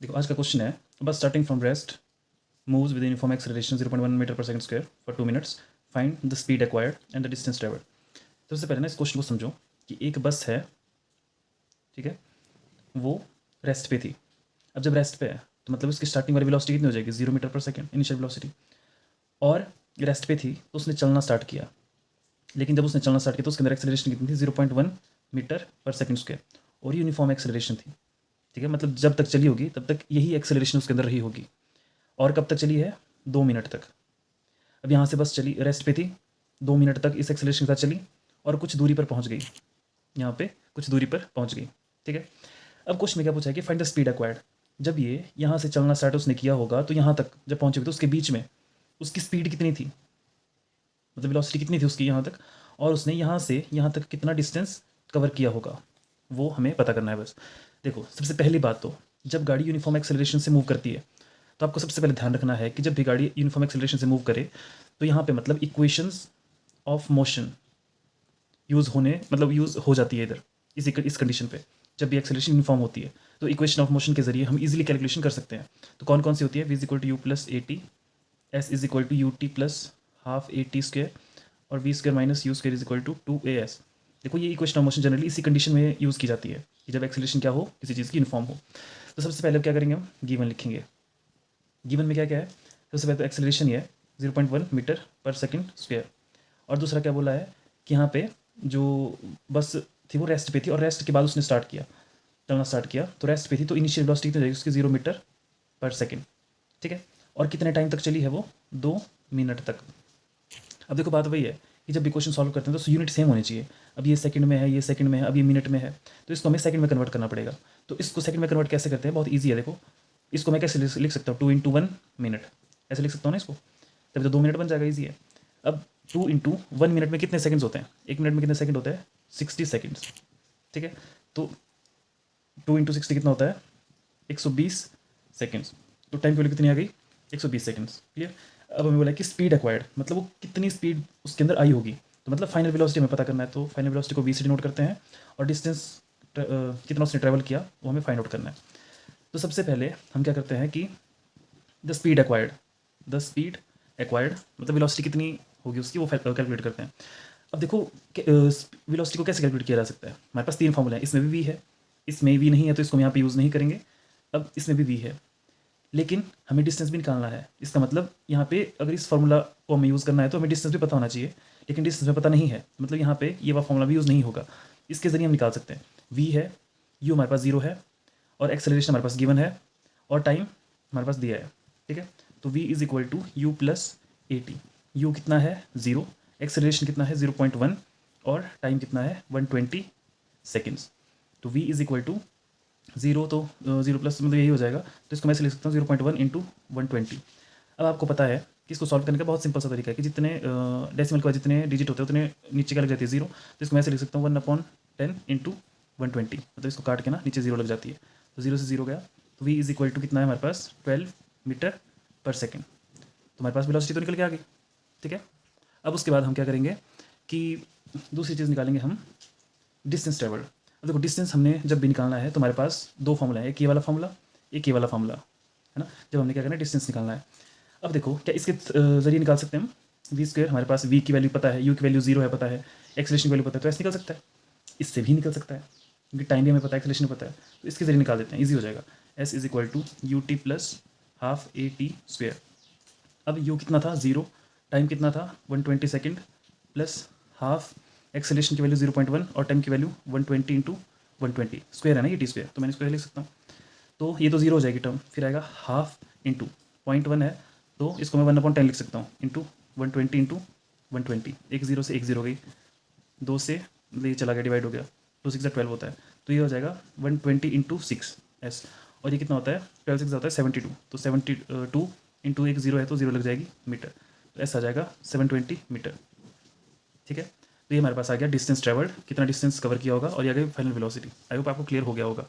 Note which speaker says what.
Speaker 1: देखो आज का क्वेश्चन है bus starting from rest moves with uniform acceleration 0.1 metre per second square for 2 minutes find the speed acquired and the distance travelled. सबसे पहले ना इस क्वेश्चन को समझो कि एक बस है, ठीक है, वो रेस्ट पे थी। अब जब रेस्ट पे है तो मतलब उसकी स्टार्टिंग वाली वेलोसिटी कितनी हो जाएगी 0 metre per second initial velocity. और रेस्ट पे थी तो उसने चलना स्टार्ट किया, लेकिन जब उसने चलना स्टार्ट किया तो उसके अंदर एक्सेलरेशन कितनी थी 0.1 मीटर पर सेकंड स्क्वायर और यूनिफॉर्म एक्सेलरेशन थी। ठीक है, मतलब जब तक चली होगी तब तक यही एक्सेलरेशन उसके अंदर रही होगी। और कब तक चली है 2 मिनट तक। अब यहाँ से बस चली, रेस्ट पे थी, 2 मिनट तक इस एक्सेलरेशन के साथ चली और कुछ दूरी पर पहुँच गई, यहाँ पे कुछ दूरी पर पहुँच गई। ठीक है, अब क्वेश्चन में क्या पूछा है कि फाइंड द स्पीड एक्वायर्ड। जब ये यहाँ से चलना स्टार्ट उसने किया होगा तो यहाँ तक जब पहुँची हुई तो उसके बीच में उसकी स्पीड कितनी थी, मतलब वेलोसिटी कितनी थी उसकी यहाँ तक, और उसने यहाँ से यहाँ तक कितना डिस्टेंस कवर किया होगा वो हमें पता करना है बस। देखो सबसे पहली बात तो जब गाड़ी यूनिफॉर्म एक्सेलरेशन से मूव करती है तो आपको सबसे पहले ध्यान रखना है कि जब भी गाड़ी यूनिफॉर्म एक्सेलरेशन से मूव करे तो यहाँ पे मतलब इक्वेशंस ऑफ मोशन यूज़ होने मतलब यूज़ हो जाती है इधर इस कंडीशन पे। जब भी एक्सेलरेशन यूनिफॉर्म होती है तो इक्वेशन ऑफ मोशन के जरिए हम इजीली कैलकुलेशन कर सकते हैं। तो कौन कौन सी होती है, v is equal to u plus a t, s is equal to u t plus half a t square और v square minus u square is equal to 2as। देखो ये इक्वेशन ऑफ मोशन जनरली इसी condition में use की जाती है कि जब एक्सेलरेशन क्या हो, किसी चीज़ की यूनिफॉर्म हो। तो सबसे पहले क्या करेंगे, हम गिवन लिखेंगे। गिवन में क्या क्या है, सबसे पहले तो एक्सेलरेशन ये है 0.1 मीटर पर सेकंड स्क्वायर, और दूसरा क्या बोला है कि यहाँ पे जो बस थी वो रेस्ट पे थी और रेस्ट के बाद उसने स्टार्ट किया, चलना स्टार्ट किया तो रेस्ट पे थी तो इनिशियल वेलोसिटी कितनी हो जाएगी उसकी 0 मीटर पर सेकंड। ठीक है, और कितने टाइम तक चली है वो 2 मिनट तक। अब देखो बात वही है कि जब भी क्वेश्चन सॉल्व करते हैं तो यूनिट सेम होनी चाहिए। अब ये सेकंड में है, ये सेकंड में है, अब ये मिनट में है, तो इसको हमें सेकंड में कन्वर्ट करना पड़ेगा। तो इसको सेकंड में कन्वर्ट कैसे करते हैं, बहुत ईजी है। देखो इसको मैं कैसे लिख सकता हूँ, 2 इंटू 1 मिनट ऐसे लिख सकता हूँ ना इसको, तभी तो 2 मिनट बन जाएगा, ईजी है। अब 2 इंटू 1 मिनट में कितने सेकंड्स होते हैं, एक मिनट में कितने सेकंड होते हैं 60 सेकंड्स। ठीक है, तो 2 इंटू 60 कितना होता है 120 सेकंड्स। तो टाइम की वैल्यू कितनी आ गई 120 सेकंड्स। क्लियर। अब हमें बोला कि स्पीड एक्वायर्ड मतलब वो कितनी स्पीड उसके अंदर आई होगी, तो मतलब फाइनल वेलोसिटी हमें पता करना है। तो फाइनल वेलोसिटी को v से डिनोट करते हैं और डिस्टेंस कितना उसने ट्रैवल किया वो हमें फाइंड आउट करना है। तो सबसे पहले हम क्या करते हैं कि द स्पीड एक्वायर्ड मतलब वेलोसिटी कितनी होगी उसकी वो कैलकुलेट करते हैं। अब देखो वेलोसिटी को कैसे कैलकुलेट किया जा सकता है, हमारे पास 3 फॉर्मूला है, इसमें भी v है, इसमें v नहीं है तो इसको हम यहाँ पे यूज़ नहीं करेंगे। अब इसमें भी v है लेकिन हमें डिस्टेंस भी निकालना है। इसका मतलब यहाँ पे अगर इस फार्मूला को हमें यूज़ करना है तो हमें डिस्टेंस भी पता होना चाहिए, लेकिन डिस्टेंस में पता नहीं है मतलब यहाँ पे ये वाला फार्मूला भी यूज़ नहीं होगा। इसके ज़रिए हम निकाल सकते हैं, v है, u हमारे पास 0 है और एक्सेलरेशन हमारे पास गिवन है और टाइम हमारे पास दिया है। ठीक है, तो v is equal to u plus a t. U कितना है 0, एक्सेलरेशन कितना है 0.1 और टाइम कितना है 120 सेकेंड्स। तो v इज इक्वल टू 0 तो 0 प्लस मतलब यही हो जाएगा, तो इसको मैं ऐसे लिख सकता हूँ 0.1 इंटू 120। अब आपको पता है कि इसको सॉल्व करने का बहुत सिंपल सा तरीका है कि जितने डेसिमल के बाद जितने डिजिट होते हैं उतने नीचे क्या लग जाती है 0। तो इसको मैं ऐसे लिख सकता हूँ 1/10 इंटू 120, मतलब इसको काट के ना नीचे 0 लग जाती है, तो 0 से 0 गया। तो v इज इक्वल टू कितना है हमारे पास 12 मीटर पर सेकेंड, तो हमारे पास वेलोसिटी तो निकल के आ गई। ठीक है, अब उसके बाद हम क्या करेंगे कि दूसरी चीज़ निकालेंगे हम, डिस्टेंस ट्रेवल्ड। अब देखो डिस्टेंस हमने जब भी निकालना है तो हमारे पास 2 फार्मूला है, एक ये वाला फार्मूला, एक ये वाला फार्मूला, है ना। जब हमने क्या करना है डिस्टेंस निकालना है, अब देखो क्या इसके जरिए निकाल सकते हैं हम। वी स्क्वायर हमारे पास v की वैल्यू पता है, u की वैल्यू 0 है पता है, एक्सेलरेशन की वैल्यू पता है, तो ऐसे निकल सकता है। इससे भी निकल सकता है क्योंकि टाइम भी हमें पता है, एक्सेलरेशन पता है, तो इसके जरिए निकाल देते हैं, ईजी हो जाएगा। s is equal to u t plus half a t square. अब u कितना था 0, टाइम कितना था 120 सेकेंड प्लस हाफ एक्सेलरेशन की वैल्यू 0.1 और टाइम की वैल्यू 120 इंटू 120 स्क्वायर है ना ये टी स्क्वायर, तो मैंने स्क्वायर लिख सकता हूँ। तो ये तो 0 हो जाएगी टर्म, फिर आएगा हाफ इंटू 0.1 है तो इसको मैं 1/10 लिख सकता हूँ इंटू 120 इंटू 120। एक 0 से एक 0 गई, 2 से मतलब ये चला गया डिवाइड हो गया, 2 6 12 होता है, तो ये हो जाएगा 120 इंटू 6 एस, और ये कितना होता है 12 6 होता है 72, तो 72 इंटू एक 0 है तो 0 लग जाएगी मीटर, तो ऐसा आ जाएगा 720 मीटर। ठीक है, तो ये हमारे पास आ गया डिस्टेंस ट्रेवल्ड, कितना डिस्टेंस कवर किया होगा और ये आ गई फाइनल वेलोसिटी। आई होप आपको क्लियर हो गया होगा।